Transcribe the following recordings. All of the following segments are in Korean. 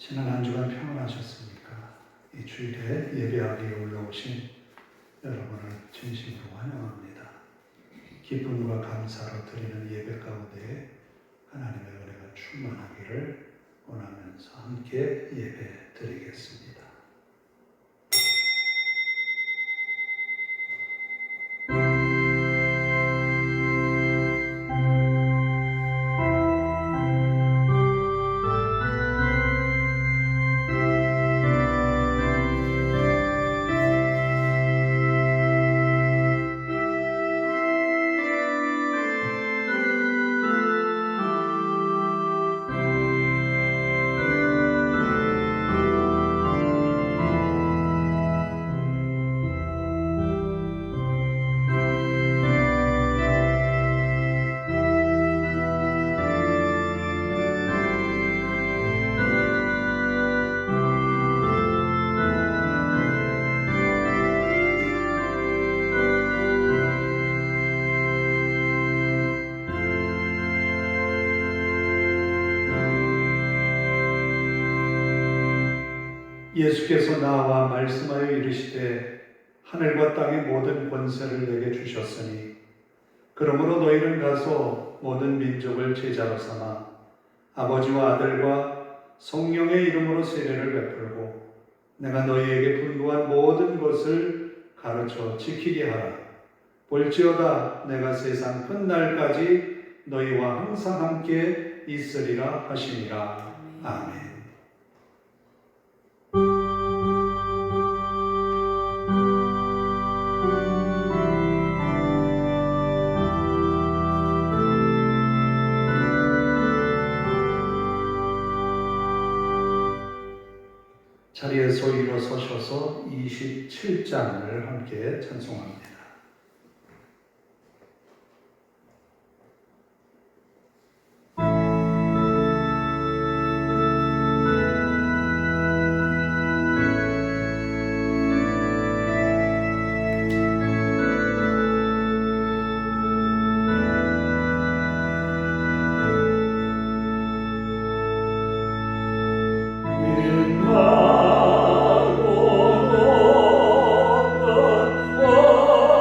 지난 한 주간 평안하셨습니까? 이 주일에 예배하기에 올라오신 여러분을 진심으로 환영합니다. 기쁨과 감사로 드리는 예배 가운데 하나님의 은혜가 충만하기를 원하면서 함께 예배 드리겠습니다. 예수께서 나와 말씀하여 이르시되 하늘과 땅의 모든 권세를 내게 주셨으니 그러므로 너희는 가서 모든 민족을 제자로 삼아 아버지와 아들과 성령의 이름으로 세례를 베풀고 내가 너희에게 분부한 모든 것을 가르쳐 지키게 하라. 볼지어다 내가 세상 끝날까지 너희와 항상 함께 있으리라 하시니라. 아멘. 자리에서 일어서셔서 27장을 함께 찬송합니다. Oh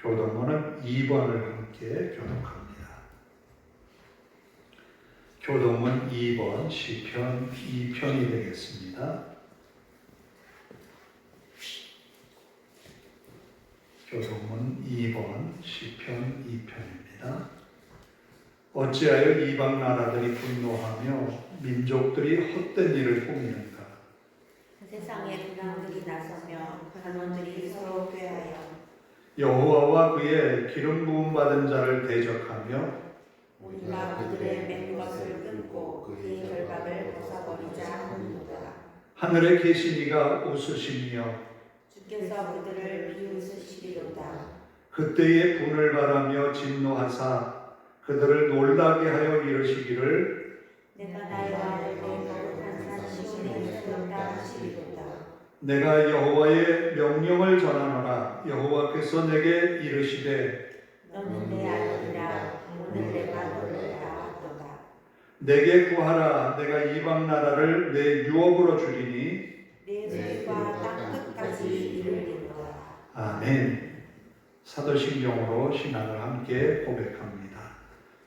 교동문은 2번을 함께 교독합니다. 교동문 2번 시편 2편이 되겠습니다. 교동문 2번 시편 2편입니다. 어찌하여 이방 나라들이 분노하며 민족들이 헛된 일을 꾸미는가? 세상의 군왕들이 나서며 관원들이 서로 꾀하여 여호와와 그의 기름 부음 받은 자를 대적하며 우리가 그들의 맨 것을 끊고 그의 결박을 벗어버리자 하는도다. 하늘에 계신 이가 웃으시며 주께서 그들을 비웃으시리로다. 그때의 분을 바라며 진노하사 그들을 놀라게 하여 이르시기를 내가 나의 아들의 거룩한 산 시온에 세웠다 하시리로다. 내가 여호와의 명령을 전하노라. 여호와께서 내게 이르시되 너는 내 아들이라 오늘 내가 너를 낳았도다. 내게 구하라. 내가 이방 나라를 내 유업으로 주리니 내 소리가 땅 끝까지 이르리로다. 아멘. 사도신경으로 신앙을 함께 고백합니다.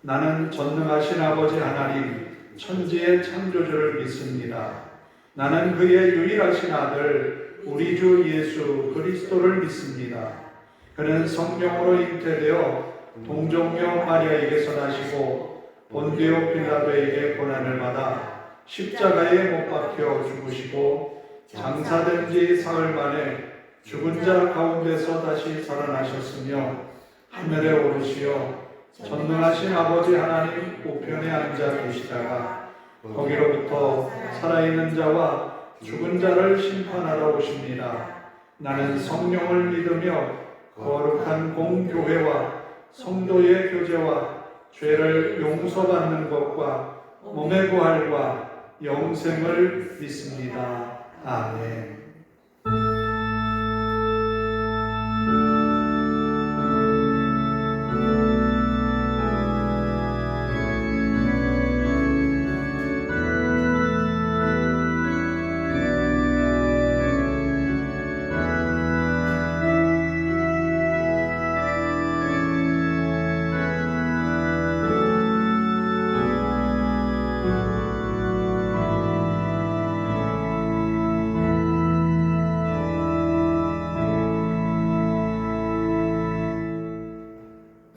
나는 전능하신 아버지 하나님 천지의 창조주를 믿습니다. 나는 그의 유일하신 아들 우리 주 예수 그리스도를 믿습니다. 그는 성령으로 잉태되어 동정녀 마리아에게서 나시고 본디오 빌라도에게 고난을 받아 십자가에 못 박혀 죽으시고 장사된 지 사흘 만에 죽은 자 가운데서 다시 살아나셨으며 하늘에 오르시어 전능하신 아버지 하나님 우편에 앉아 계시다가 거기로부터 살아있는 자와 죽은 자를 심판하러 오십니다. 나는 성령을 믿으며 거룩한 공교회와 성도의 교제와 죄를 용서받는 것과 몸의 부활과 영생을 믿습니다. 아멘.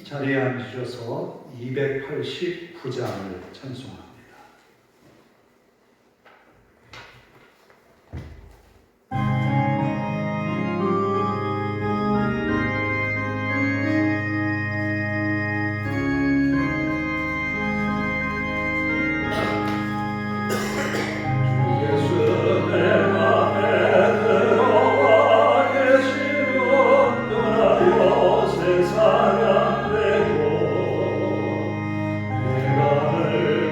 자리에 앉으셔서 289장을 찬송합니다. 세상을 내고 내가 늘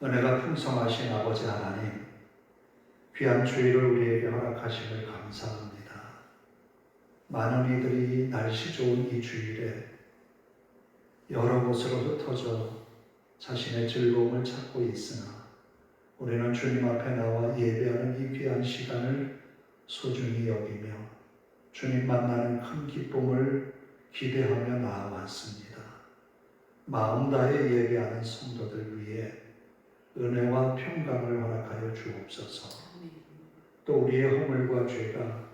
은혜가 풍성하신 아버지 하나님, 귀한 주일을 우리에게 허락하심을 감사합니다. 많은 이들이 날씨 좋은 이 주일에 여러 곳으로 흩어져 자신의 즐거움을 찾고 있으나 우리는 주님 앞에 나와 예배하는 이 귀한 시간을 소중히 여기며 주님 만나는 큰 기쁨을 기대하며 나아왔습니다. 마음 다해 예배하는 성도들 위해 은혜와 평강을 허락하여 주옵소서. 또 우리의 허물과 죄가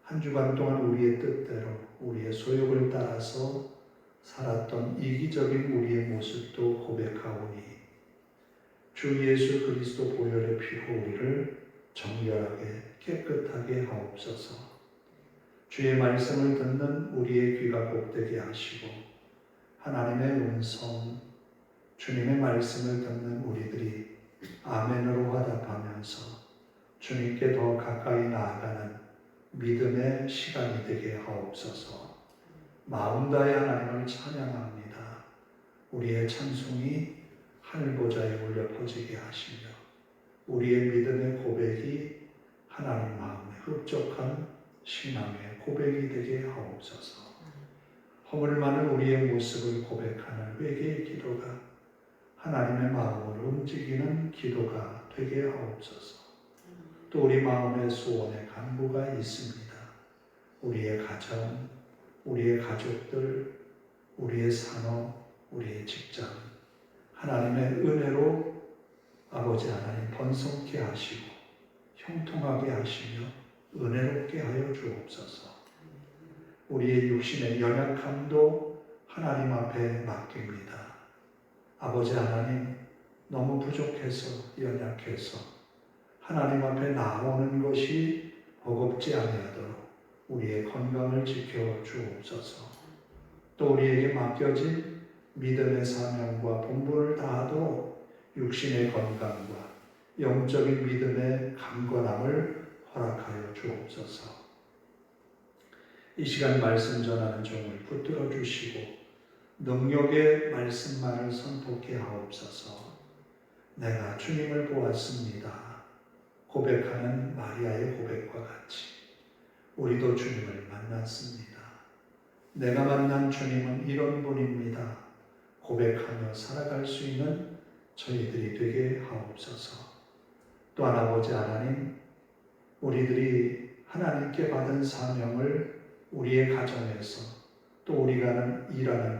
한 주간 동안 우리의 뜻대로 우리의 소욕을 따라서 살았던 이기적인 우리의 모습도 고백하오니 주 예수 그리스도 보혈의 피로 우리를 정결하게 깨끗하게 하옵소서. 주의 말씀을 듣는 우리의 귀가 복되게 하시고 하나님의 음성, 주님의 말씀을 듣는 우리들이 아멘으로 화답하면서 주님께 더 가까이 나아가는 믿음의 시간이 되게 하옵소서. 마음 다해 하나님을 찬양합니다. 우리의 찬송이 하늘보좌에 울려 퍼지게 하시며 우리의 믿음의 고백이 하나님 마음에 흡족한 신앙의 고백이 되게 하옵소서. 허물 많은 우리의 모습을 고백하는 회개의 기도가 하나님의 마음을 움직이는 기도가 되게 하옵소서. 또 우리 마음의 소원의 간구가 있습니다. 우리의 가정, 우리의 가족들, 우리의 산업, 우리의 직장, 하나님의 은혜로 아버지 하나님 번성케 하시고 형통하게 하시며 은혜롭게 하여 주옵소서. 우리의 육신의 연약함도 하나님 앞에 맡깁니다. 아버지 하나님, 너무 부족해서 연약해서 하나님 앞에 나오는 것이 버겁지 아니하도록 우리의 건강을 지켜 주옵소서. 또 우리에게 맡겨진 믿음의 사명과 본분을 다하도록 육신의 건강과 영적인 믿음의 강건함을 허락하여 주옵소서. 이 시간 말씀 전하는 종을 붙들어 주시고 능력의 말씀만을 선포케 하옵소서. 내가 주님을 보았습니다. 고백하는 마리아의 고백과 같이 우리도 주님을 만났습니다. 내가 만난 주님은 이런 분입니다. 고백하며 살아갈 수 있는 저희들이 되게 하옵소서. 또한 아버지 하나님, 우리들이 하나님께 받은 사명을 우리의 가정에서 또 우리가 일하는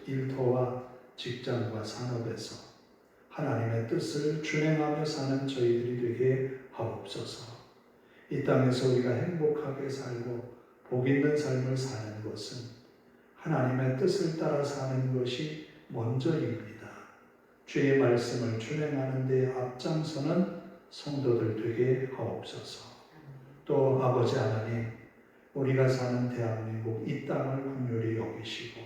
일터와 직장과 산업에서 하나님의 뜻을 준행하며 사는 저희들이 되게 하옵소서. 이 땅에서 우리가 행복하게 살고 복 있는 삶을 사는 것은 하나님의 뜻을 따라 사는 것이 먼저입니다. 주의 말씀을 준행하는 데 앞장서는 성도들 되게 하옵소서. 또 아버지 하나님, 우리가 사는 대한민국 이 땅을 긍휼히 여기시고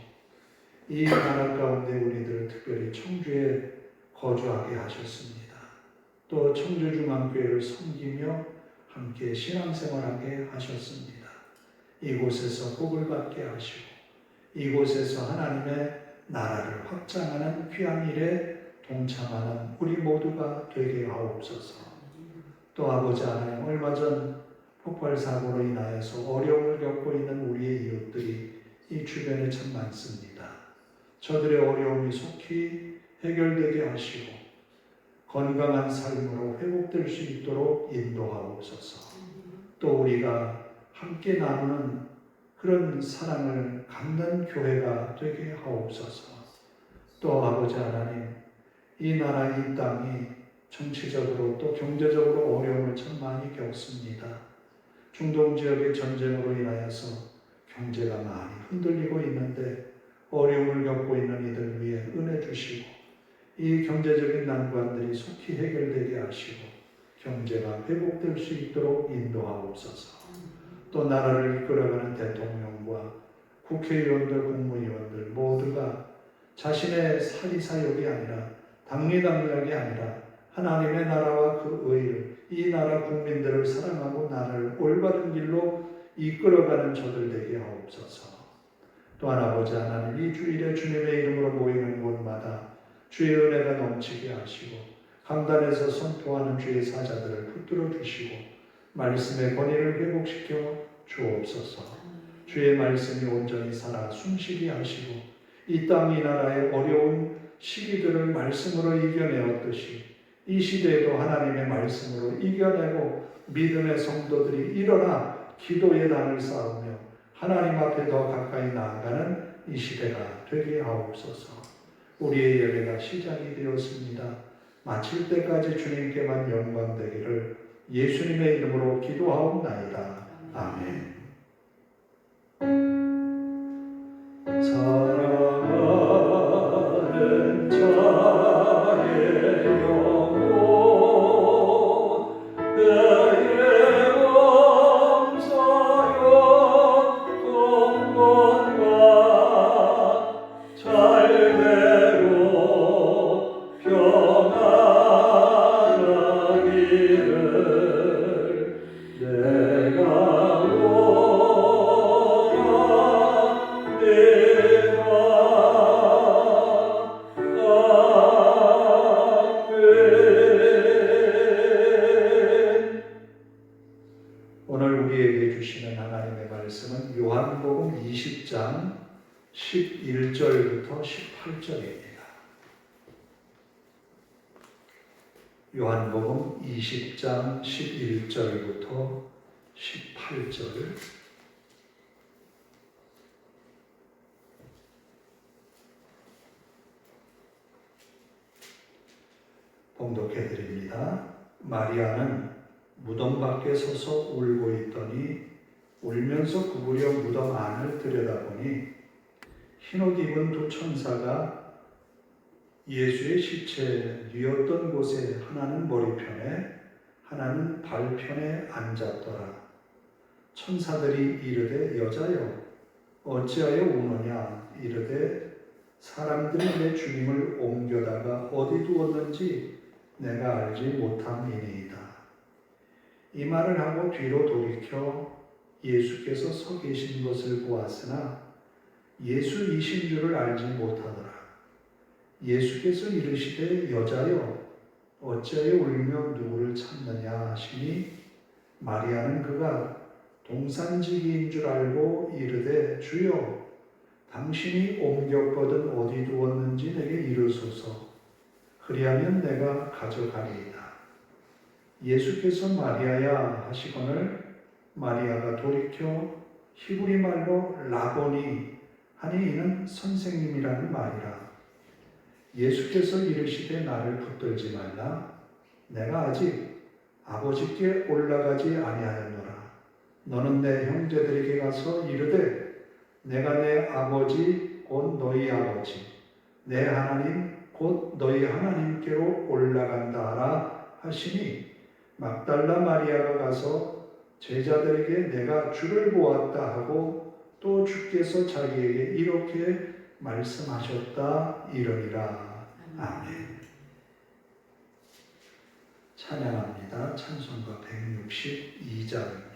이 나라 가운데 우리들을 특별히 청주에 거주하게 하셨습니다. 또 청주중앙교회를 섬기며 함께 신앙생활하게 하셨습니다. 이곳에서 복을 받게 하시고 이곳에서 하나님의 나라를 확장하는 귀한 일에 동참하는 우리 모두가 되게 하옵소서. 또 아버지 하나님, 얼마 전 폭발 사고로 인하여서 어려움을 겪고 있는 우리의 이웃들이 이 주변에 참 많습니다. 저들의 어려움이 속히 해결되게 하시고 건강한 삶으로 회복될 수 있도록 인도하옵소서. 또 우리가 함께 나누는 그런 사랑을 갖는 교회가 되게 하옵소서. 또 아버지 하나님, 이 나라 이 땅이 정치적으로 또 경제적으로 어려움을 참 많이 겪습니다. 중동 지역의 전쟁으로 인하여서 경제가 많이 흔들리고 있는데 어려움을 겪고 있는 이들 위해 은혜 주시고 이 경제적인 난관들이 속히 해결되게 하시고 경제가 회복될 수 있도록 인도하옵소서. 또 나라를 이끌어가는 대통령과 국회의원들, 국무위원들 모두가 자신의 사리사욕이 아니라 당리당략이 아니라 하나님의 나라와 그 의를, 이 나라 국민들을 사랑하고 나라를 올바른 길로 이끌어가는 저들 되게 하옵소서. 또한 아버지 하나님, 이 주일에 주님의 이름으로 모이는 곳마다 주의 은혜가 넘치게 하시고 강단에서 선포하는 주의 사자들을 붙들어 주시고 말씀의 권위를 회복시켜 주옵소서. 주의 말씀이 온전히 살아 숨쉬게 하시고 이 땅 이 나라의 어려운 시기들을 말씀으로 이겨내었듯이 이 시대에도 하나님의 말씀으로 이겨내고 믿음의 성도들이 일어나 기도의 단을 쌓으며 하나님 앞에 더 가까이 나아가는 이 시대가 되게 하옵소서. 우리의 예배가 시작이 되었습니다. 마칠 때까지 주님께만 영광 되기를 예수님의 이름으로 기도하옵나이다. 아멘. 사랑하는 자의 영혼 내게 감사여 동건과 잘되고 평안하기를 내가 오늘 우리에게 주시는 하나님의 말씀은 요한복음 20장 11절부터 18절입니다. 요한복음 20장 11절부터 18절. 봉독해 드립니다. 마리아는 무덤 밖에 서서 울고 있더니 울면서 구부려 무덤 안을 들여다보니 흰옷 입은 두 천사가 예수의 시체 뉘었던 곳에 하나는 머리편에 하나는 발편에 앉았더라. 천사들이 이르되 여자여 어찌하여 우느냐 이르되 사람들이 내 주님을 옮겨다가 어디 두었는지 내가 알지 못함이니이다. 이 말을 하고 뒤로 돌이켜 예수께서 서 계신 것을 보았으나 예수이신 줄을 알지 못하더라. 예수께서 이르시되 여자여 어찌하여 울며 누구를 찾느냐 하시니 마리아는 그가 동산지기인 줄 알고 이르되 주여 당신이 옮겼거든 어디 두었는지 내게 이르소서. 그리하면 내가 가져가리이다. 예수께서 마리아야 하시거늘 마리아가 돌이켜 히브리 말로 라보니 하니 이는 선생님이라는 말이라. 예수께서 이르시되 나를 붙들지 말라. 내가 아직 아버지께 올라가지 아니하였노라. 너는 내 형제들에게 가서 이르되 내가 내 아버지 곧 너희 아버지 내 하나님 곧 너희 하나님께로 올라간다 하라 하시니 막달라 마리아가 가서 제자들에게 내가 주를 보았다 하고 또 주께서 자기에게 이렇게 말씀하셨다 이러니라. 아멘. 찬양합니다. 찬송가 162장입니다.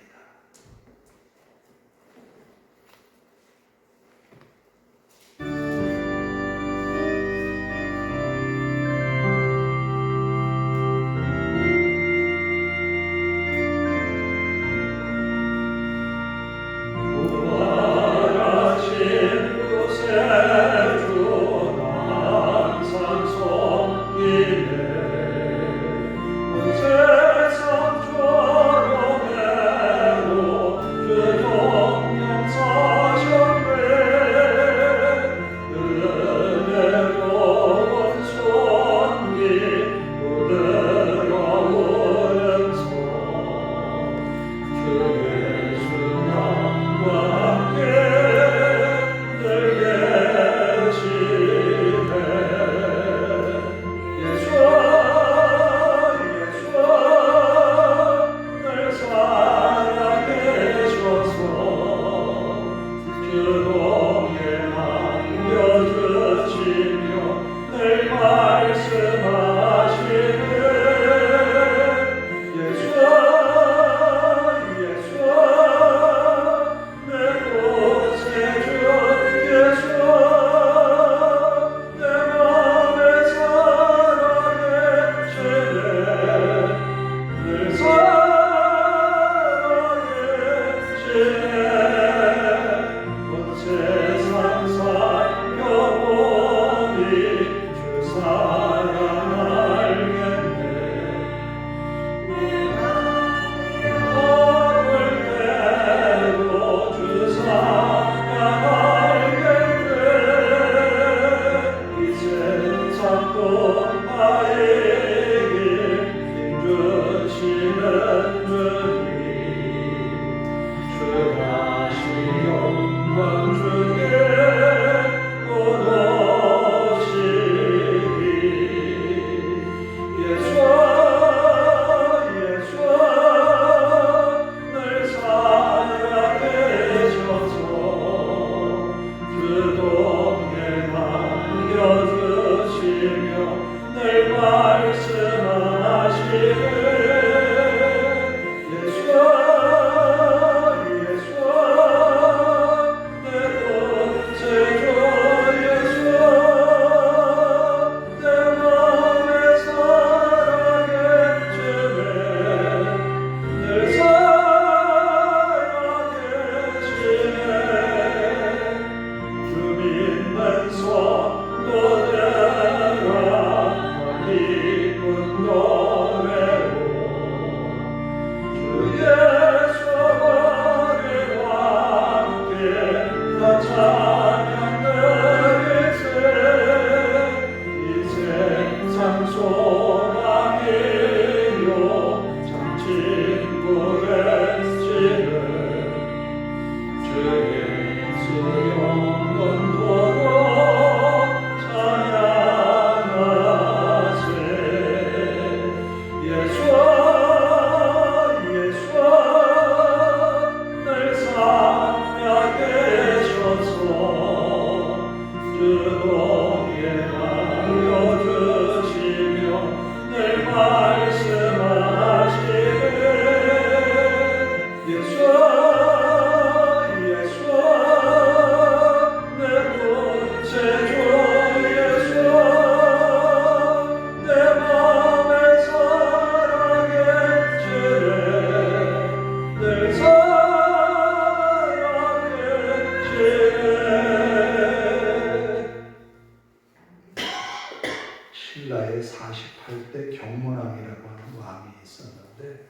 신라에 48대 경문왕이라고 하는 왕이 있었는데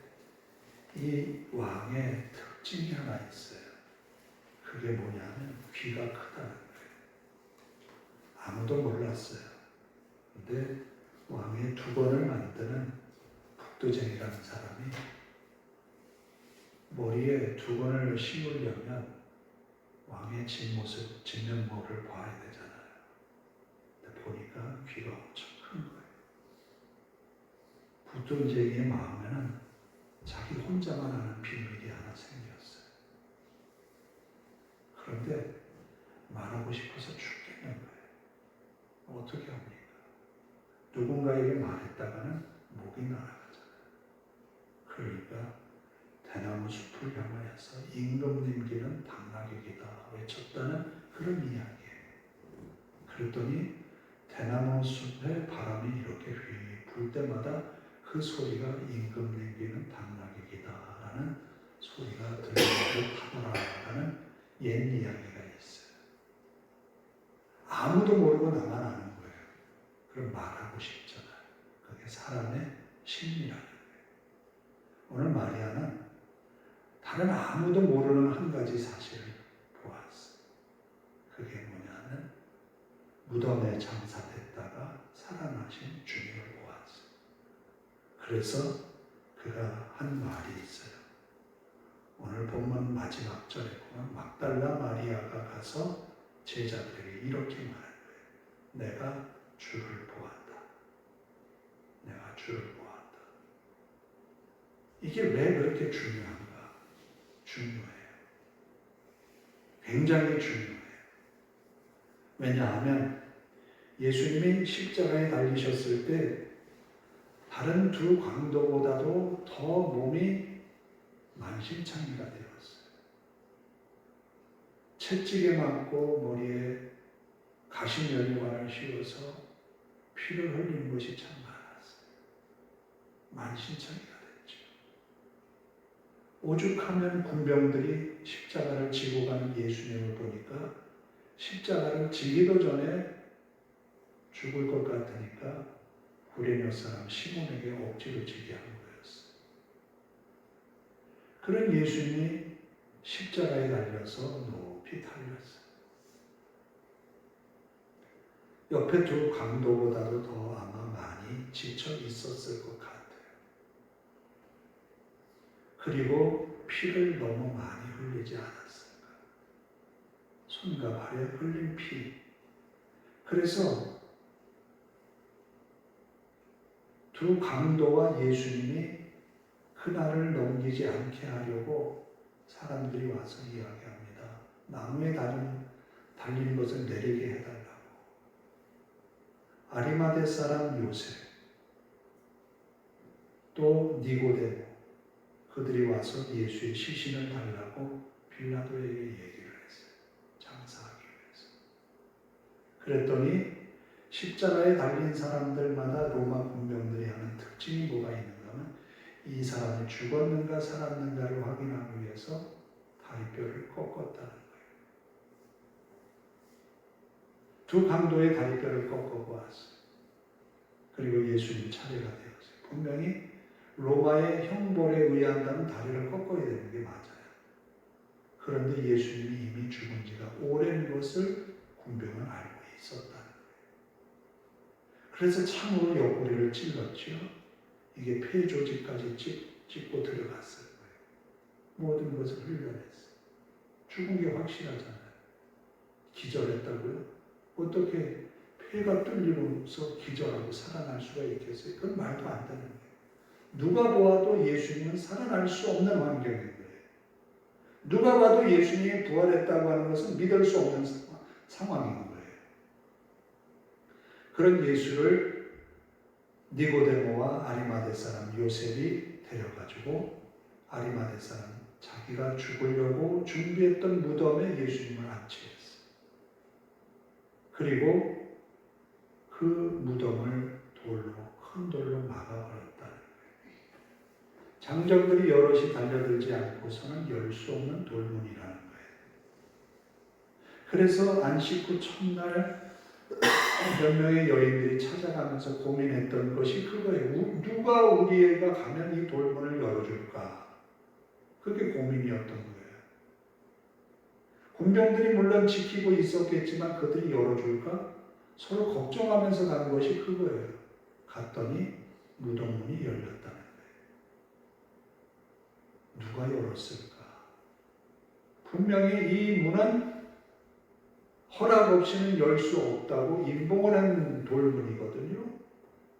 이 왕의 특징이 하나 있어요. 그게 뭐냐면 귀가 크다는 거예요. 아무도 몰랐어요. 그런데 왕의 두건을 만드는 북두쟁이라는 사람이 머리에 두건을 심으려면 왕의 진모습, 진면모를 봐야 되잖아요. 근데 보니까 귀가 엄청 큰 거예요. 북두쟁이의 마음에는 자기 혼자만 아는 비밀이 하나 생겼어요. 그런데 말하고 싶어서 죽겠는 거예요. 어떻게 합니까? 누군가에게 말했다가는 목이 날아가잖아요. 그러니까 대나무 숲을 향하여서 임금님께는 당나귀기다 외쳤다는 그런 이야기예요. 그랬더니 대나무 숲에 바람이 이렇게 휘 불 때마다 그 소리가 임금님께는 당나귀기다라는 소리가 들리고 하더라라는 옛 이야기가 있어요. 아무도 모르고 나만 아는 거예요. 그럼 말하고 싶잖아요. 그게 사람의 심리라는 거예요. 오늘 마리아는 다른 아무도 모르는 한 가지 사실을 보았어요. 그게 뭐냐면 무덤에 장사됐다가 살아나신 주님을 보았어요. 그래서 그가 한 말이 있어요. 오늘 본문 마지막 절에 보면 막달라 마리아가 가서 제자들에게 이렇게 말한 거예요. 내가 주를 보았다. 내가 주를 보았다. 이게 왜 그렇게 중요한가? 중요해요. 굉장히 중요해요. 왜냐하면 예수님이 십자가에 달리셨을 때 다른 두 강도보다도 더 몸이 만신창이가 되었어요. 채찍에 맞고 머리에 가시면류관을 씌워서 피를 흘린 것이 참 많았어요. 만신창이가 됐죠. 오죽하면 군병들이 십자가를 지고 가는 예수님을 보니까 십자가를 지기도 전에 죽을 것 같으니까 구레네 사람 시몬에게 억지로 지게 한 거였어요. 그런 예수님이 십자가에 달려서 높이 달렸어요. 옆에 두 강도보다도 더 아마 많이 지쳐 있었을 것 같아요. 그리고 피를 너무 많이 흘리지 않았을까? 손과 발에 흘린 피. 그래서 두 강도와 예수님이 그날을 넘기지 않게 하려고 사람들이 와서 이야기합니다. 나무에 달린 것을 내리게 해달라고. 아리마대 사람 요셉, 또 니고데모, 그들이 와서 예수의 시신을 달라고 빌라도에게 얘기를 했어요. 장사하기 위해서. 그랬더니 십자가에 달린 사람들마다 로마 군병들이 하는 특징이 뭐가 있는가 하면 이 사람이 죽었는가 살았는가를 확인하기 위해서 다리뼈를 꺾었다는 거예요. 두 강도의 다리뼈를 꺾어보았어요. 그리고 예수님 차례가 되었어요. 분명히 로마의 형벌에 의한다면 다리를 꺾어야 되는 게 맞아요. 그런데 예수님이 이미 죽은 지가 오랜 것을 군병은 알고 있었다는 거예요. 그래서 참으로 옆구리를 찔렀죠. 이게 폐 조직까지 찢고 들어갔을 거예요. 모든 것을 흘려냈어요. 죽은 게 확실하잖아요. 기절했다고요? 어떻게 폐가 뚫리면서 기절하고 살아날 수가 있겠어요? 그건 말도 안 되는 거예요. 누가 보아도 예수님은 살아날 수 없는 환경인 거예요. 누가 봐도 예수님이 부활했다고 하는 것은 믿을 수 없는 상황인 거예요. 그런 예수를 니고데모와 아리마대 사람 요셉이 데려가지고 아리마대 사람 자기가 죽으려고 준비했던 무덤에 예수님을 안치했어요. 그리고 그 무덤을 큰 돌로 막아버렸다는 거예요. 장정들이 여럿이 달려들지 않고서는 열 수 없는 돌문이라는 거예요. 그래서 안식 후 첫날 몇 명의 여인들이 찾아가면서 고민했던 것이 그거예요. 누가 우리가 가면 이 돌문을 열어줄까? 그게 고민이었던 거예요. 군병들이 물론 지키고 있었겠지만 그들이 열어줄까? 서로 걱정하면서 간 것이 그거예요. 갔더니 무덤문이 열렸다는 거예요. 누가 열었을까? 분명히 이 문은 허락 없이는 열 수 없다고 임봉을 한 돌문이거든요.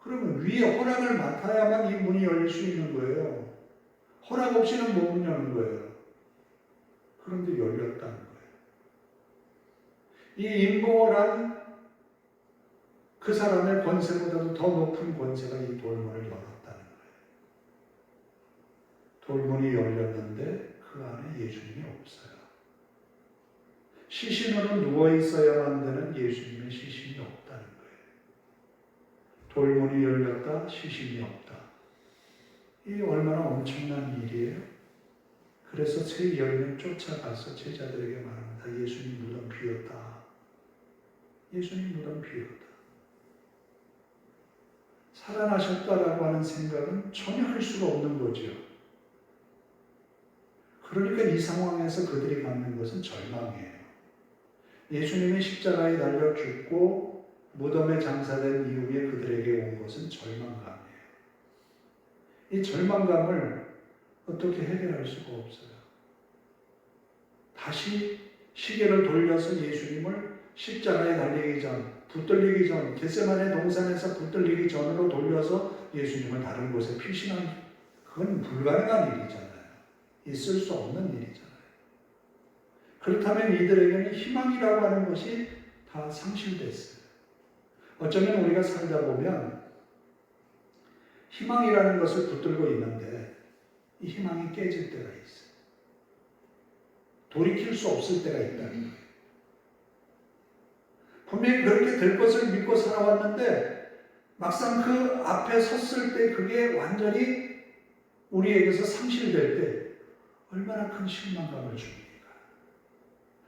그러면 위에 허락을 맡아야만 이 문이 열릴 수 있는 거예요. 허락 없이는 못 문 여는 거예요. 그런데 열렸다는 거예요. 이 임봉을 한 그 사람의 권세보다도 더 높은 권세가 이 돌문을 열었다는 거예요. 돌문이 열렸는데 그 안에 예수님이 없어요. 시신으로 누워 있어야만 되는 예수님의 시신이 없다는 거예요. 돌문이 열렸다, 시신이 없다. 이 얼마나 엄청난 일이에요. 그래서 새 여인은 쫓아가서 제자들에게 말합니다. 예수님 무덤 비었다. 예수님 무덤 비었다. 살아나셨다라고 하는 생각은 전혀 할 수가 없는 거죠. 그러니까 이 상황에서 그들이 갖는 것은 절망이에요. 예수님이 십자가에 달려 죽고 무덤에 장사된 이후에 그들에게 온 것은 절망감이에요. 이 절망감을 어떻게 해결할 수가 없어요. 다시 시계를 돌려서 예수님을 십자가에 달리기 전, 붙들리기 전, 겟세마네 동산에서 붙들리기 전으로 돌려서 예수님을 다른 곳에 피신한, 그건 불가능한 일이잖아요. 있을 수 없는 일이잖아요. 그렇다면 이들에게는 희망이라고 하는 것이 다 상실됐어요. 어쩌면 우리가 살다 보면 희망이라는 것을 붙들고 있는데 이 희망이 깨질 때가 있어요. 돌이킬 수 없을 때가 있다는 거예요. 분명히 그렇게 될 것을 믿고 살아왔는데 막상 그 앞에 섰을 때 그게 완전히 우리에게서 상실될 때 얼마나 큰 실망감을 줍니까?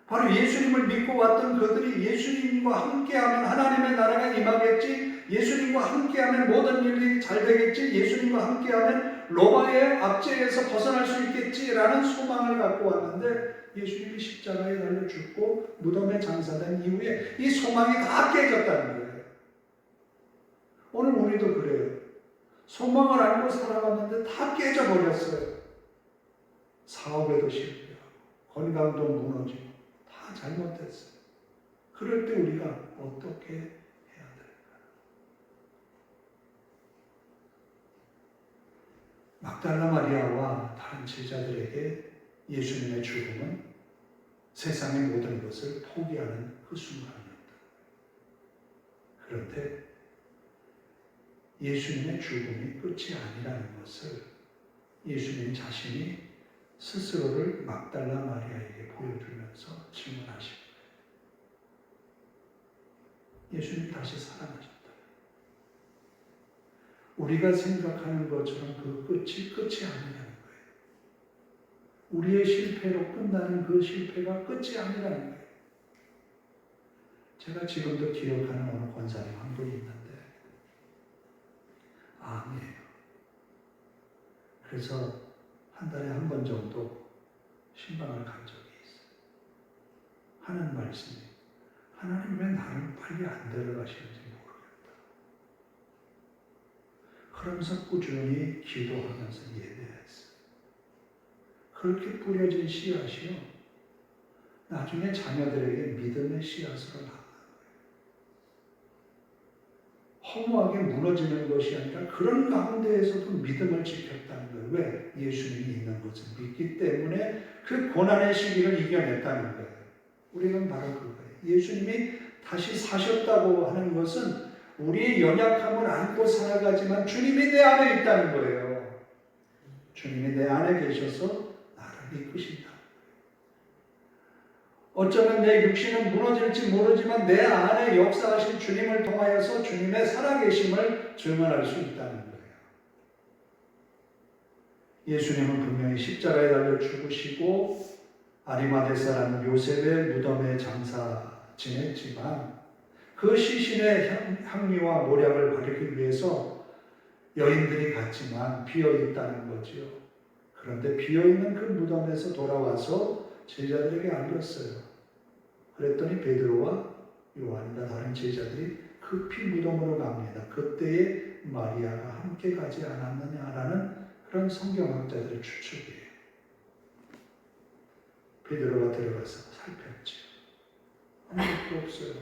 바로 예수님을 믿고 왔던 그들이 예수님과 함께하면 하나님의 나라가 임하겠지, 예수님과 함께하면 모든 일이 잘 되겠지, 예수님과 함께하면 로마의 압제에서 벗어날 수 있겠지라는 소망을 갖고 왔는데 예수님이 십자가에 달려 죽고 무덤에 장사된 이후에 이 소망이 다 깨졌다는 거예요. 오늘 우리도 그래요. 소망을 안고 살아왔는데 다 깨져버렸어요. 사업에도 실패하고 건강도 무너지고 다 잘못됐어요. 그럴 때 우리가 어떻게 해야 될까요? 막달라 마리아와 다른 제자들에게 예수님의 죽음은 세상의 모든 것을 포기하는 그 순간이었다. 그런데 예수님의 죽음이 끝이 아니라는 것을 예수님 자신이 스스로를 막달라 마리아에게 보여주면서 증언하신 거예요. 예수님 다시 살아나셨다. 우리가 생각하는 것처럼 그 끝이 아니라는 거예요. 우리의 실패로 끝나는 그 실패가 끝이 아니라는 거예요. 제가 지금도 기억하는 어느 권사님 한 분이 있는데 암이에요. 그래서 한 달에 한 번 정도 신방을 간 적이 있어요. 하는 말씀이 하나님 왜 나를 빨리 안 데려가시는지 모르겠다. 그러면서 꾸준히 기도하면서 예배했어요. 그렇게 뿌려진 씨앗이요, 나중에 자녀들에게 믿음의 씨앗으로 나가는 거예요. 허무하게 무너지는 것이 아니라 그런 가운데에서도 믿음을 지켰다는 거예요. 왜? 예수님이 있는 것을 믿기 때문에 그 고난의 시기를 이겨냈다는 거예요. 우리는 바로 그거예요. 예수님이 다시 사셨다고 하는 것은 우리의 연약함을 안고 살아가지만 주님이 내 안에 있다는 거예요. 주님이 내 안에 계셔서 나를 이끄신다. 어쩌면 내 육신은 무너질지 모르지만 내 안에 역사하신 주님을 통하여서 주님의 살아계심을 증언할 수 있다는 거예요. 예수님은 분명히 십자가에 달려 죽으시고 아리마대 사람 요셉의 무덤에 장사 지냈지만 그 시신의 향미와 모략을 가리기 위해서 여인들이 갔지만 비어있다는 거지요. 그런데 비어있는 그 무덤에서 돌아와서 제자들에게 알렸어요. 그랬더니 베드로와 요한이나 다른 제자들이 급히 무덤으로 갑니다. 그때에 마리아가 함께 가지 않았느냐라는 그런 성경학자들의 추측이에요. 베드로가 들어가서 살폈죠. 아무것도 없어요.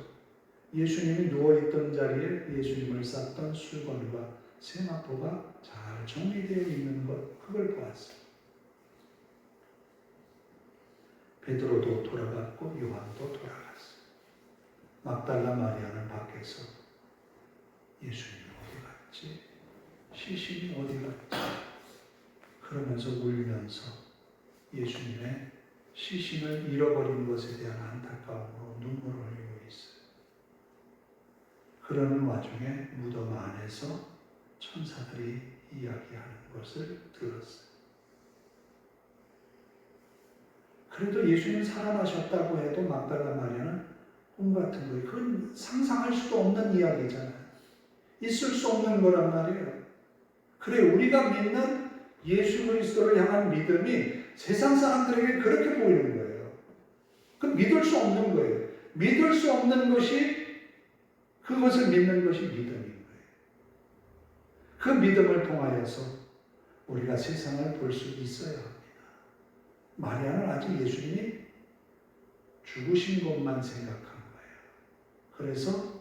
예수님이 누워있던 자리에 예수님을 쌌던 수건과 세마포가 잘 정리되어 있는 것, 그걸 보았어요. 베드로도 돌아갔고 요한도 돌아갔어요. 막달라 마리아는 밖에서 예수님이 어디 갔지? 시신이 어디 갔지? 그러면서 울면서 예수님의 시신을 잃어버린 것에 대한 안타까움으로 눈물을 흘리고 있어요. 그러는 와중에 무덤 안에서 천사들이 이야기하는 것을 들었어요. 그래도 예수님 살아나셨다고 해도 막달라 마리아는 꿈 같은 거예요. 그건 상상할 수도 없는 이야기잖아요. 있을 수 없는 거란 말이에요. 그래, 우리가 믿는 예수 그리스도를 향한 믿음이 세상 사람들에게 그렇게 보이는 거예요. 그 믿을 수 없는 거예요. 믿을 수 없는 것이, 그것을 믿는 것이 믿음인 거예요. 그 믿음을 통하여서 우리가 세상을 볼 수 있어야 합니다. 마리아는 아직 예수님이 죽으신 것만 생각한 거예요. 그래서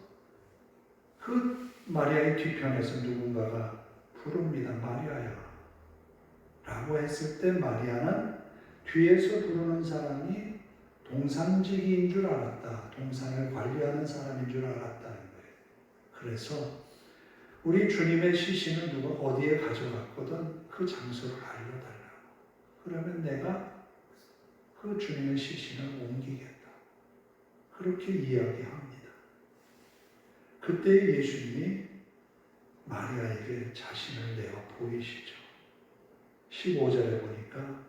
그 마리아의 뒤편에서 누군가가 부릅니다. 마리아야 라고 했을 때 마리아는 뒤에서 부르는 사람이 동산지기인 줄 알았다. 동산을 관리하는 사람인 줄 알았다는 거예요. 그래서 우리 주님의 시신을 누가 어디에 가져갔거든 그 장소를 알려달라고. 그러면 내가 그 주님의 시신을 옮기겠다. 그렇게 이야기합니다. 그때 예수님이 마리아에게 자신을 내어 보이시죠. 15절에 보니까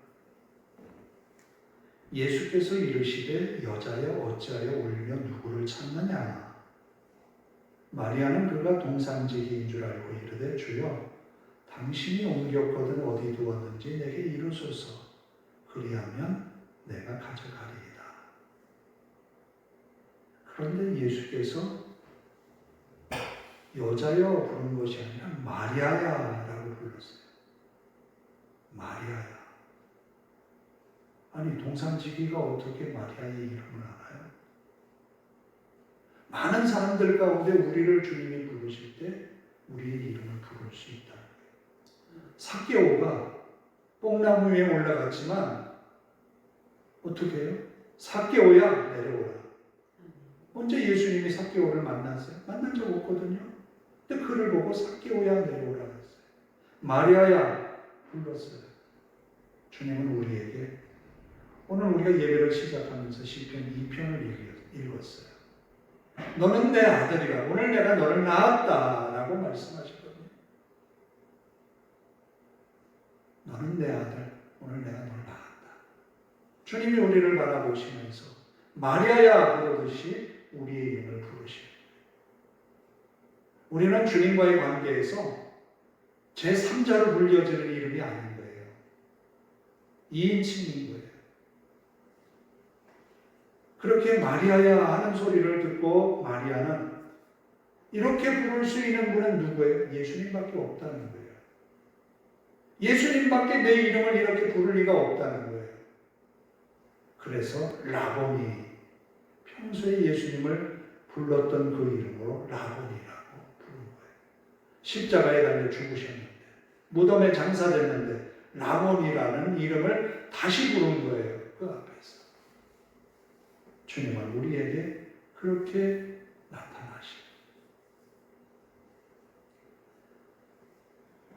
예수께서 이르시되 여자여 어찌하여 울며 누구를 찾느냐. 마리아는 그가 동산지기인 줄 알고 이르되 주여 당신이 옮겼거든 어디 두었는지 내게 이루소서. 그리하면 내가 가져가리이다. 그런데 예수께서 여자여 부른 것이 아니라 마리아야 라고 불렀어요. 마리아야. 아니, 동산지기가 어떻게 마리아의 이름을 알아요? 많은 사람들 가운데 우리를 주님이 부르실 때 우리의 이름을 부를 수 있다는 거예요. 삭개오가 뽕나무 위에 올라갔지만 어떻게 해요? 삭개오야 내려오라. 언제 예수님이 삭개오를 만났어요? 만난 적 없거든요. 근데 그를 보고 삭개오야 내려오라 했어요. 마리아야 불렀어요. 주님은 우리에게 오늘 우리가 예배를 시작하면서 시편 2편을 읽었어요. 너는 내 아들이라. 오늘 내가 너를 낳았다 라고 말씀하셨거든요. 너는 내 아들. 오늘 내가 너를 낳았다. 주님이 우리를 바라보시면서 마리아야 부르듯이 우리의 이름을 부르시는 거예요. 우리는 주님과의 관계에서 제3자로 불려지는 이름이 아닌 거예요. 2인칭인 거예요. 그렇게 마리아야 하는 소리를 듣고 마리아는 이렇게 부를 수 있는 분은 누구예요? 예수님밖에 없다는 거예요. 예수님밖에 내 이름을 이렇게 부를 리가 없다는 거예요. 그래서 라보니, 평소에 예수님을 불렀던 그 이름으로 라보니라고 부른 거예요. 십자가에 달려 죽으셨는데, 무덤에 장사됐는데 라보니라는 이름을 다시 부른 거예요. 그 앞에서. 주님은 우리에게 그렇게 나타나시고,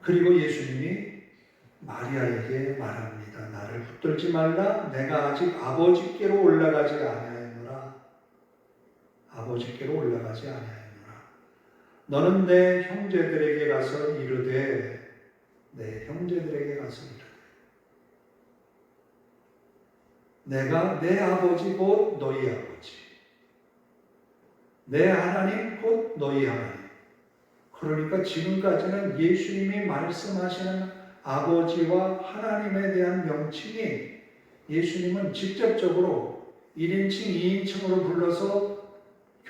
그리고 예수님이 마리아에게 말합니다. 나를 붙들지 말라. 내가 아직 아버지께로 올라가지 아니하였노라. 아버지께로 올라가지 아니하였노라. 너는 내 형제들에게 가서 이르되, 내 형제들에게 가서 이르되, 내가 내 아버지 곧 너희 아버지, 내 하나님 곧 너희 하나님. 그러니까 지금까지는 예수님이 말씀하시는 아버지와 하나님에 대한 명칭이 예수님은 직접적으로 1인칭, 2인칭으로 불러서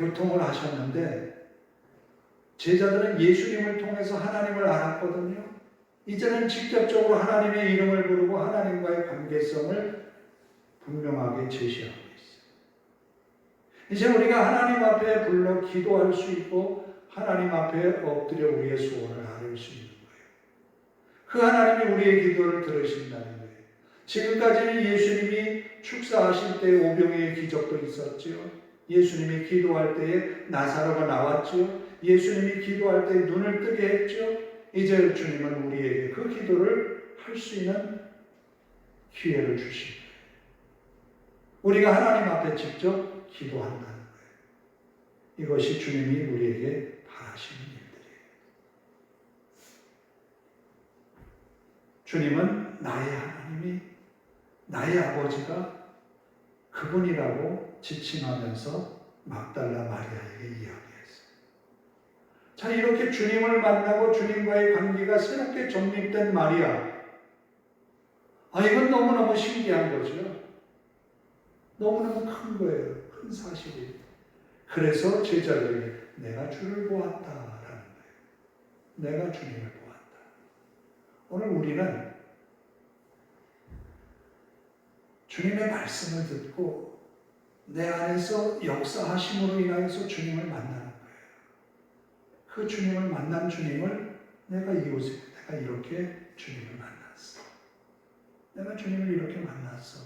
교통을 하셨는데 제자들은 예수님을 통해서 하나님을 알았거든요. 이제는 직접적으로 하나님의 이름을 부르고 하나님과의 관계성을 분명하게 제시하고 있어요. 이제 우리가 하나님 앞에 불러 기도할 수 있고 하나님 앞에 엎드려 우리의 소원을 아뢰 수 있는 거예요. 그 하나님이 우리의 기도를 들으신다는 거예요. 지금까지는 예수님이 축사하실 때 오병이의 기적도 있었지요. 예수님이 기도할 때에 나사로가 나왔지요. 예수님이 기도할 때 눈을 뜨게 했죠. 이제 주님은 우리에게 그 기도를 할 수 있는 기회를 주십니다. 우리가 하나님 앞에 직접 기도한다는 거예요. 이것이 주님이 우리에게 바라시는 일들이에요. 주님은 나의 하나님이, 나의 아버지가 그분이라고 지칭하면서 막달라 마리아에게 이야기했어요. 자, 이렇게 주님을 만나고 주님과의 관계가 새롭게 정립된 마리아. 이건 너무너무 신기한 거죠. 너무너무 큰 거예요. 큰 사실이. 그래서 제자들에게 내가 주를 보았다라는 거예요. 내가 주님을 보았다. 오늘 우리는 주님의 말씀을 듣고 내 안에서 역사하심으로 인하여서 주님을 만나는 거예요. 그 주님을 만난 주님을 내가 이웃에 내가 이렇게 주님을 만났어. 내가 주님을 이렇게 만났어.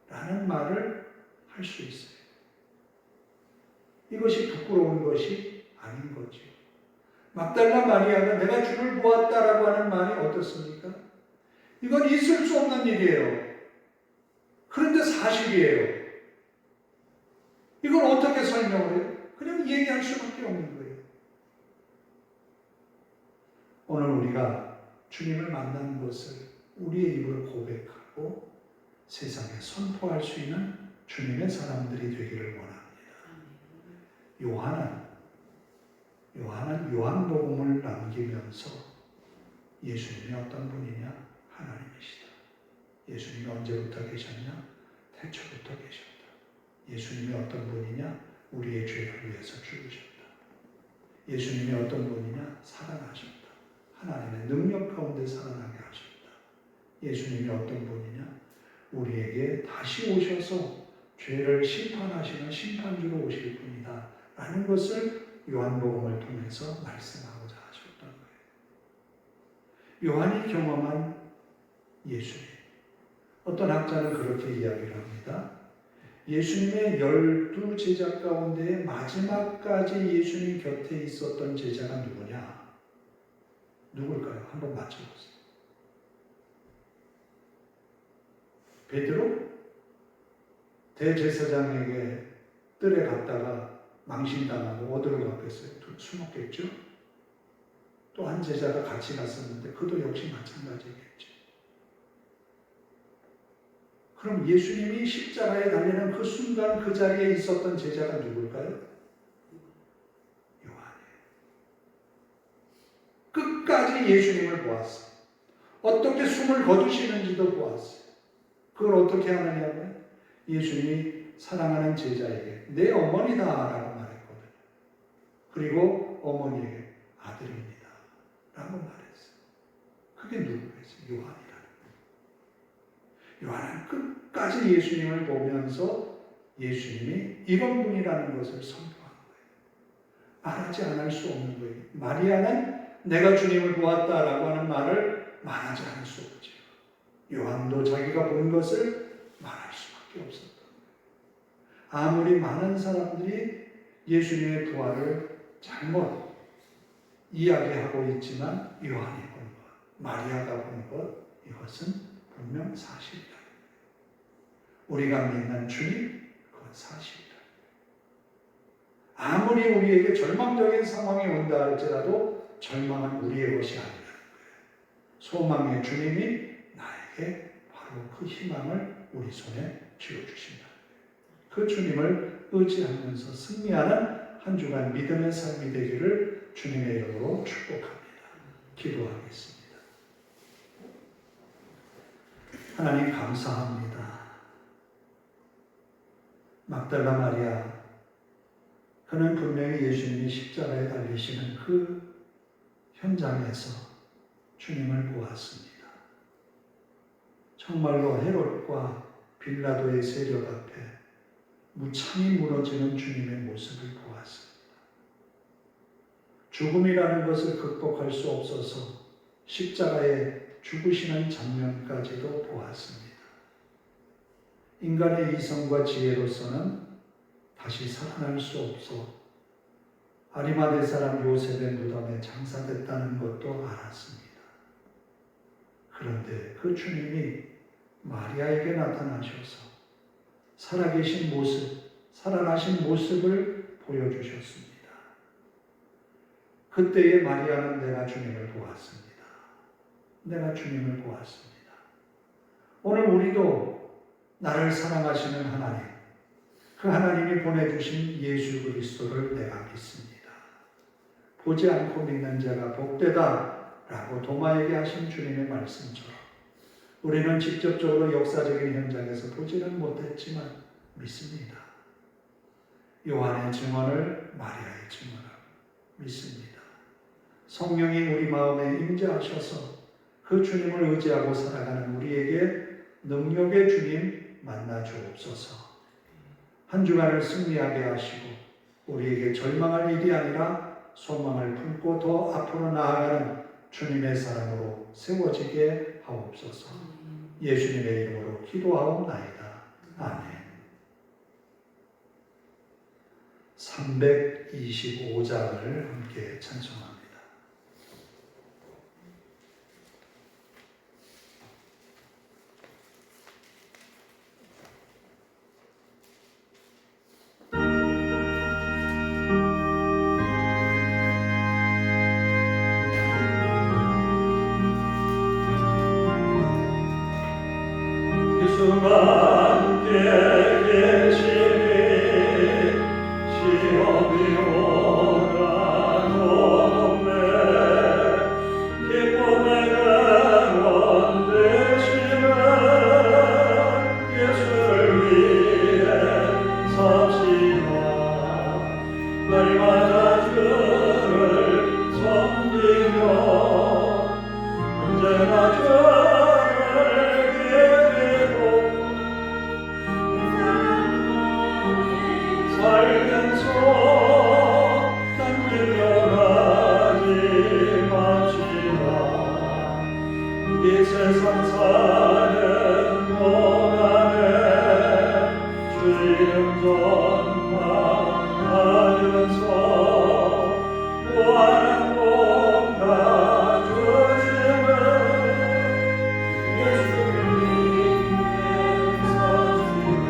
라는 말을 할 수 있어요. 이것이 부끄러운 것이 아닌 거죠. 막달라 마리아가 내가 주를 보았다라고 하는 말이 어떻습니까? 이건 있을 수 없는 일이에요. 그런데 사실이에요. 이걸 어떻게 설명을 해요? 그냥 얘기할 수밖에 없는 거예요. 오늘 우리가 주님을 만난 것을 우리의 입으로 고백하고 세상에 선포할 수 있는 주님의 사람들이 되기를 원합니다. 요한은 요한복음을 남기면서 예수님이 어떤 분이냐? 하나님이시다. 예수님이 언제부터 계셨냐? 태초부터 계셨다. 예수님이 어떤 분이냐? 우리의 죄를 위해서 죽으셨다. 예수님이 어떤 분이냐? 살아나셨다. 하나님의 능력 가운데 살아나게 하셨다. 예수님이 어떤 분이냐? 우리에게 다시 오셔서 죄를 심판하시는 심판주로 오실 분이다 라는 것을 요한복음을 통해서 말씀하고자 하셨던 거예요. 요한이 경험한 예수님. 어떤 학자는 그렇게 이야기를 합니다. 예수님의 12 제자 가운데 마지막까지 예수님 곁에 있었던 제자가 누구냐? 누굴까요? 한번 맞춰보세요. 베드로? 대제사장에게 뜰에 갔다가 망신당하고 어디로 갔겠어요? 숨었겠죠? 또 한 제자가 같이 갔었는데 그도 역시 마찬가지겠죠. 그럼 예수님이 십자가에 달리는 그 순간 그 자리에 있었던 제자가 누굴까요? 요한이에요. 끝까지 예수님을 보았어요. 어떻게 숨을 거두시는지도 보았어요. 그걸 어떻게 하느냐고요? 예수님이 사랑하는 제자에게 내 어머니다 라고 말했거든요. 그리고 어머니에게 아들입니다 라고 말했어요. 그게 누구겠어요? 요한이라는 거예요. 요한은 끝까지 예수님을 보면서 예수님이 이런 분이라는 것을 선포한 거예요. 말하지 않을 수 없는 거예요. 마리아는 내가 주님을 보았다라고 하는 말을 말하지 않을 수 없죠. 요한도 자기가 본 것을 말할 수밖에 없었던 거예요. 아무리 많은 사람들이 예수님의 부활을 잘못 이야기하고 있지만 요한이 본 것, 마리아가 본 것, 이것은 분명 사실이다. 우리가 믿는 주님, 그건 사실이다. 아무리 우리에게 절망적인 상황이 온다 할지라도 절망은 우리의 것이 아니라는 거예요. 소망의 주님이 나에게 바로 그 희망을 우리 손에 쥐어주신다. 그 주님을 의지하면서 승리하는 한 주간 믿음의 삶이 되기를 주님의 이름으로 축복합니다. 기도하겠습니다. 하나님 감사합니다. 막달라 마리아 그는 분명히 예수님이 십자가에 달리시는 그 현장에서 주님을 보았습니다. 정말로 헤롯과 빌라도의 세력 앞에 무참히 무너지는 주님의 모습을 보았습니다. 죽음이라는 것을 극복할 수 없어서 십자가에 죽으시는 장면까지도 보았습니다. 인간의 이성과 지혜로서는 다시 살아날 수 없어 아리마대 사람 요셉의 무덤에 장사됐다는 것도 알았습니다. 그런데 그 주님이 마리아에게 나타나셔서 살아계신 모습, 살아나신 모습을 보여주셨습니다. 그때의 마리아는 내가 주님을 보았습니다. 내가 주님을 보았습니다. 오늘 우리도 나를 사랑하시는 하나님, 그 하나님이 보내주신 예수 그리스도를 내가 믿습니다. 보지 않고 믿는 자가 복되다 라고 도마에게 하신 주님의 말씀처럼 우리는 직접적으로 역사적인 현장에서 보지는 못했지만 믿습니다. 요한의 증언을 마리아의 증언을 믿습니다. 성령이 우리 마음에 임재하셔서 그 주님을 의지하고 살아가는 우리에게 능력의 주님 만나 주옵소서. 한 주간을 승리하게 하시고 우리에게 절망할 일이 아니라 소망을 품고 더 앞으로 나아가는 주님의 사랑으로 세워지게 하옵소서. 예수님의 이름으로 기도하옵나이다. 아멘. 325장을 함께 찬송합니다. 함께 계시니 시험이 오라노네 기쁨의 근원 되시는 예수를 위해 삽시다. 날마다 주를 섬기며 언제나 살면서 딴길로 가지 맙시다. 이 세상 사는 동안에 주 이름 전파하면서 무한한 복 다 주시는 예수를 위해 삽시다.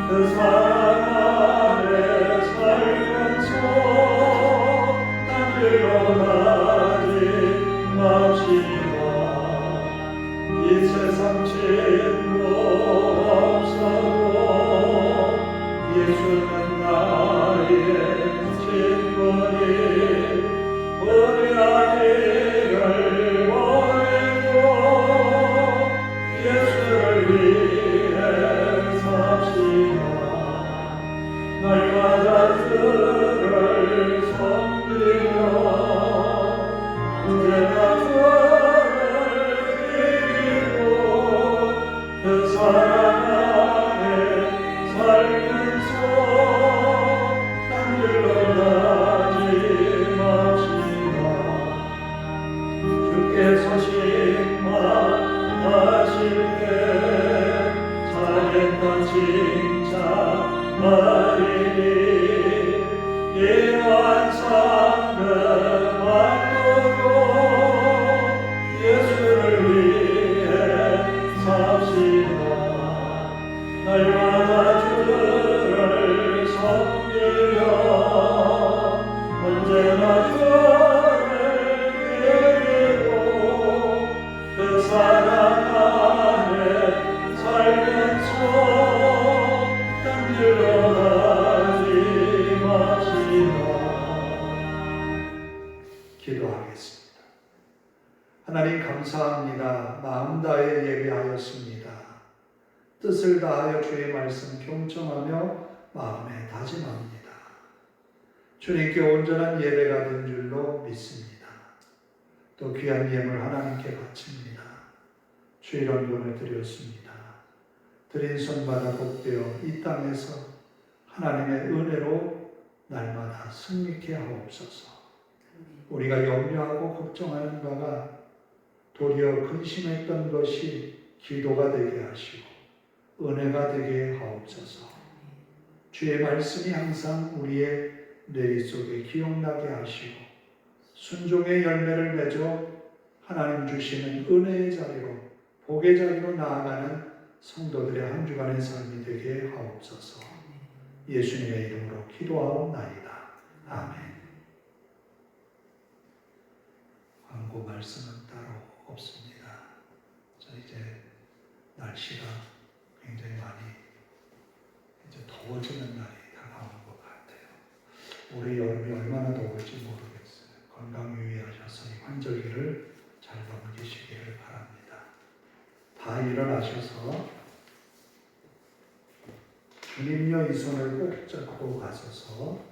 그 사랑 안에 살면서 딴 길로 가지 맙시다. 이 세상 친구 없어도 예수는 나의 친구니 우리 아이를 보내고 예수를 위해 삽시다. 날마다 주를 섬기며 언제나 주를 이기고 그 사랑 안에 살면서 딴 길로 가지 맙시다. 주께서 식만하실 때 잘했던 칭찬하리니 이러한 상급 받도록 예수를 위해 삽시다. 날마다 주를 섬기며 언제나 주를 이기고 그 사랑 안에 살면서 딴 길로 가지 맙시다. 기도하겠습니다. 감사합니다. 마음 다해 예배하였습니다. 뜻을 다하여 주의 말씀 경청하며 마음에 다짐합니다. 주님께 온전한 예배가 된 줄로 믿습니다. 또 귀한 예물 하나님께 바칩니다. 주일 헌금을 드렸습니다. 드린 손마다 복되어 이 땅에서 하나님의 은혜로 날마다 승리케 하옵소서. 우리가 염려하고 걱정하는 바가 도리어 근심했던 것이 기도가 되게 하시고 은혜가 되게 하옵소서. 주의 말씀이 항상 우리의 뇌리 속에 기억나게 하시고 순종의 열매를 맺어 하나님 주시는 은혜의 자리로 복의 자리로 나아가는 성도들의 한 주간의 삶이 되게 하옵소서. 예수님의 이름으로 기도하옵나이다. 아멘. 광고 말씀은 따로 없습니다. 이제 날씨가 굉장히 많이 이제 더워지는 날이 다가오는 것 같아요. 올해 여름이 얼마나 더울지 모르겠어요. 건강 유의하셔서 이 환절기를 잘 넘기시기를 바랍니다. 다 일어나셔서 주님여 이 손을 꼭 잡고 가셔서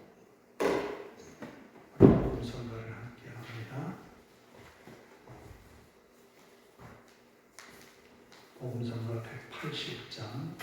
선거를 함께 합니다. 복음성가 180장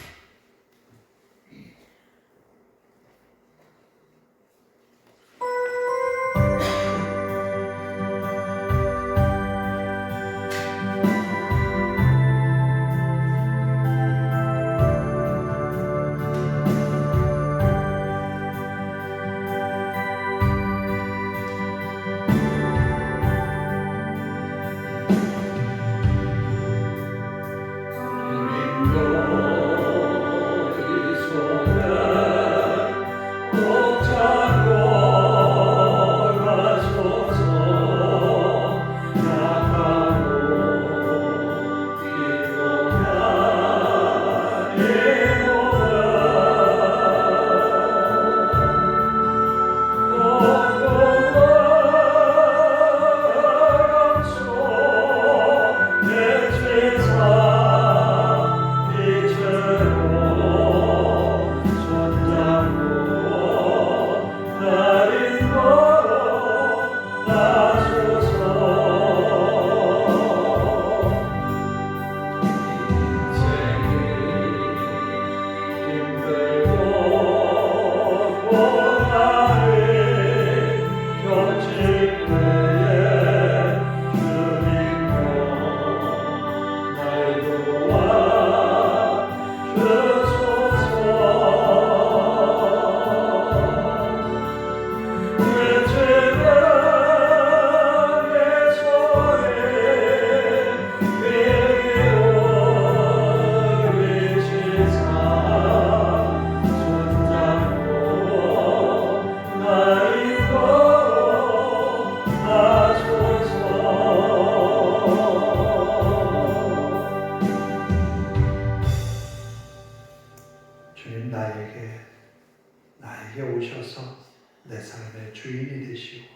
나에게 오셔서 내 삶의 주인이 되시고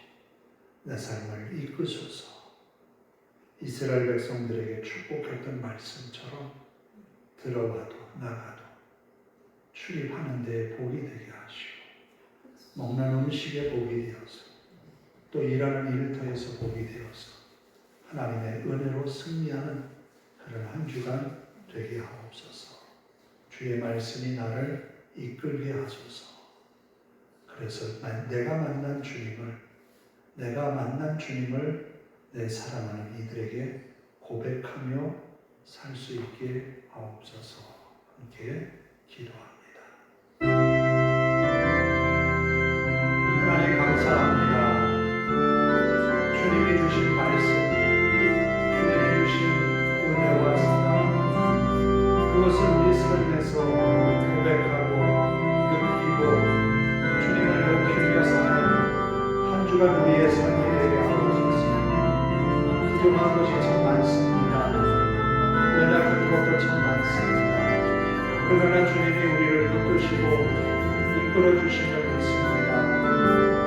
내 삶을 이끄소서. 이스라엘 백성들에게 축복했던 말씀처럼 들어가도 나가도 출입하는 데에 복이 되게 하시고 먹는 음식에 복이 되어서 또 일하는 일터에서 복이 되어서 하나님의 은혜로 승리하는 그런 한 주간 되게 하옵소서. 주의 말씀이 나를 이끌게 하소서. 그래서 내가 만난 주님을 내 사랑하는 이들에게 고백하며 살 수 있게 하옵소서. 함께 기도합니다. 하나님 감사합니다. 주님이 주신 말씀, 주님이 주신 은혜와 사랑, 그것을 우리 삶에서 고백하고 느끼고 주님을 높이며 사는 한 주간 우리의 삶이 되게 하옵소서. 부족한 것이 참 많습니다. 연약한 것도 참 많습니다. 그러나 주님이 우리를 붙드시고 이끌어 주시며 믿습니다.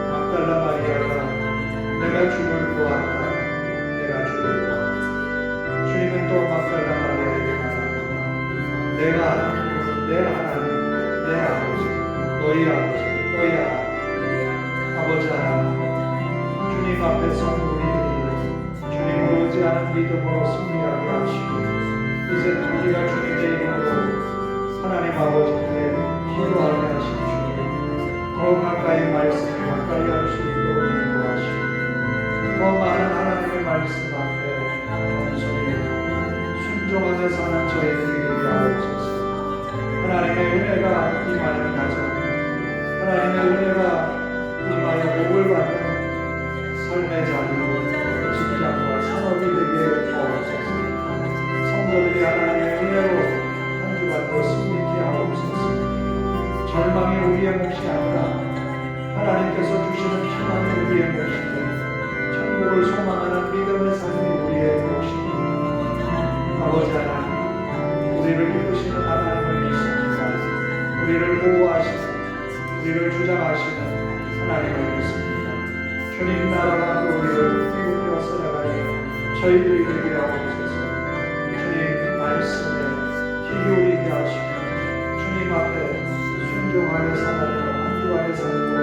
막달라 마리아가 내가 주를 보았다. 내가 주를 보았다. 또 막달라 마리아에게 말하노라. 내가 하나님, 내 하나님, 내 아버지, 너희 아버지, 너희 아버지 하나님, 주님 앞에 선 우리들이 주님을 의지하는 믿음으로 승리하게 하시고 이제는 우리가 주님의 이름으로 하나님 아버지께 기도하게 하신 주님, 더 가까이 말씀에 가까이 할 수 있도록 인도하시고 더 많은 하나님의 말씀 앞에 겸손히 순종하며 사는 저희들이 되게 하옵소서. 하나님의 은혜가 임하는 가정, 하나님의 은혜가 임하여 복을 받는 삶의 자리, 직장과 산업이 되게 하옵소서. 성도들이 하나님의 은혜로 한 주간도 승리케 하옵소서. 절망이 우리의 몫이 아니라 하나님께서 주시는 희망이 우리의 몫이고 천국을 소망하는 믿음의 삶이 우리의 몫입니다. 아버지 하나님, 우리를 이끄시는 하나님을 믿습니다. 우리를 보호하시는, 우리를 주장하시는 하나님을 믿습니다. 주님 나라와 우리를 이끌어 살아가는 저희들이 되게 하옵소서. 주님 말씀에 귀 기울이게 하시고 주님 앞에 순종하며 살아가는 한 주간의 삶으로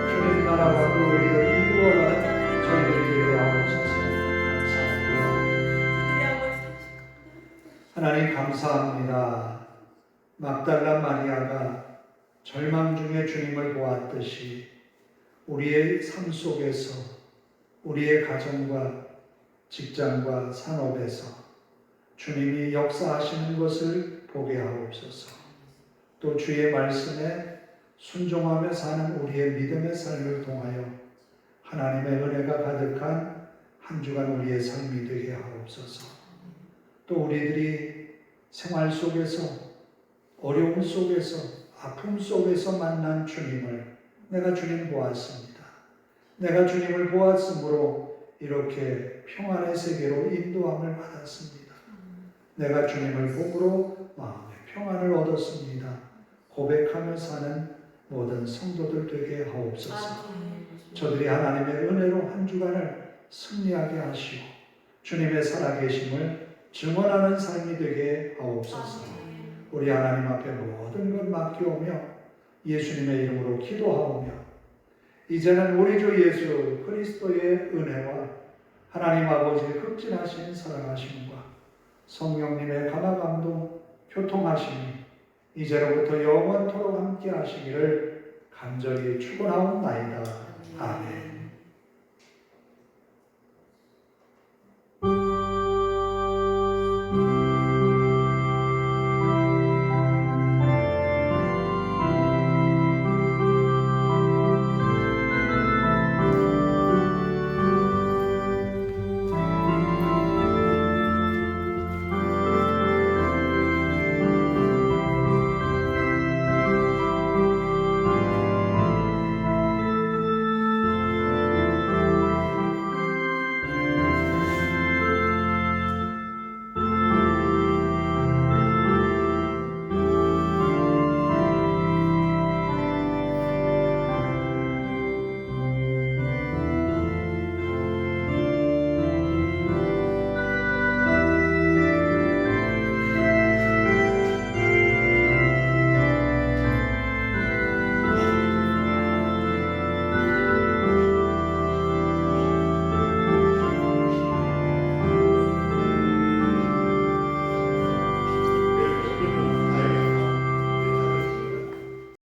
주님 나라와 그 의를 이루어가는 저희들이 되게 하옵소서. 감사합니다. 하나님 감사합니다. 막달라 마리아가 절망 중에 주님을 보았듯이 우리의 삶 속에서 우리의 가정과 직장과 산업에서 주님이 역사하시는 것을 보게 하옵소서. 또 주의 말씀에 순종하며 사는 우리의 믿음의 삶을 통하여 하나님의 은혜가 가득한 한 주간 우리의 삶이 되게 하옵소서. 또 우리들이 생활 속에서 어려움 속에서 아픔 속에서 만난 주님을 내가 주님 보았습니다. 내가 주님을 보았으므로 이렇게 평안의 세계로 인도함을 받았습니다. 내가 주님을 보므로 마음의 평안을 얻었습니다. 고백하며 사는 모든 성도들 되게 하옵소서. 저들이 하나님의 은혜로 한 주간을 승리하게 하시고 주님의 살아계심을 증언하는 삶이 되게 하옵소서. 우리 하나님 앞에 모든 것 맡겨오며 예수님의 이름으로 기도하오며 이제는 우리 주 예수 그리스도의 은혜와 하나님 아버지의 극진하신 사랑하심과 성령님의 감화감동 교통하심이 이제로부터 영원토록 함께 하시기를 간절히 축원하옵나이다. 아멘.